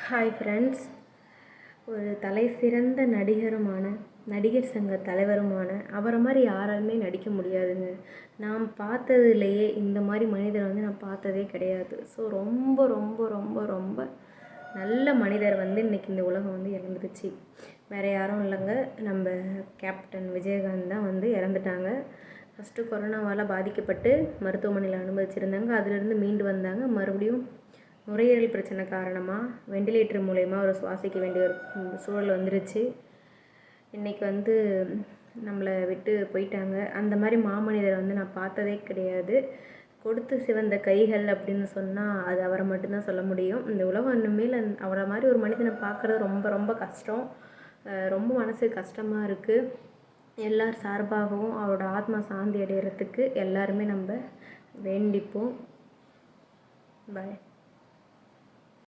Hi friends. ஒரு தலை சிறந்த நடிகர் சங்க தலைவருமான அவரை மாதிரி யாராலுமே நடிக்க முடியாதுங்க. நான் பார்த்ததுலேயே இந்த மாதிரி மனிதரை நான் பார்த்ததே கிடையாது. ஸோ ரொம்ப ரொம்ப ரொம்ப ரொம்ப நல்ல மனிதர் இன்றைக்கி இந்த உலகம் இறந்துடுச்சு. வேறு யாரும் இல்லைங்க, நம்ம கேப்டன் விஜயகாந்த் தான் இறந்துட்டாங்க. ஃபஸ்ட்டு கொரோனாவால் பாதிக்கப்பட்டு மருத்துவமனையில் அனுமதிச்சிருந்தாங்க. அதிலிருந்து மீண்டு வந்தாங்க. மறுபடியும் நுரையீரல் பிரச்சனை காரணமாக வெண்டிலேட்டர் மூலயமா ஒரு சுவாசிக்க வேண்டிய ஒரு சூழல் வந்துருச்சு. இன்றைக்கி நம்மளை விட்டு போயிட்டாங்க. அந்த மாதிரி மாமனிதரை நான் பார்த்ததே கிடையாது. கொடுத்து சிவந்த கைகள் அப்படின்னு சொன்னால் அது அவரை மட்டும்தான் சொல்ல முடியும். இந்த உலகம் இனிமேல் அவரை மாதிரி ஒரு மனிதனை பார்க்குறது ரொம்ப ரொம்ப கஷ்டம். ரொம்ப மனசு கஷ்டமாக இருக்குது. எல்லார் சார்பாகவும் அவரோட ஆத்மா சாந்தி அடைகிறதுக்கு எல்லாருமே நம்ம வேண்டிப்போம். பாய்.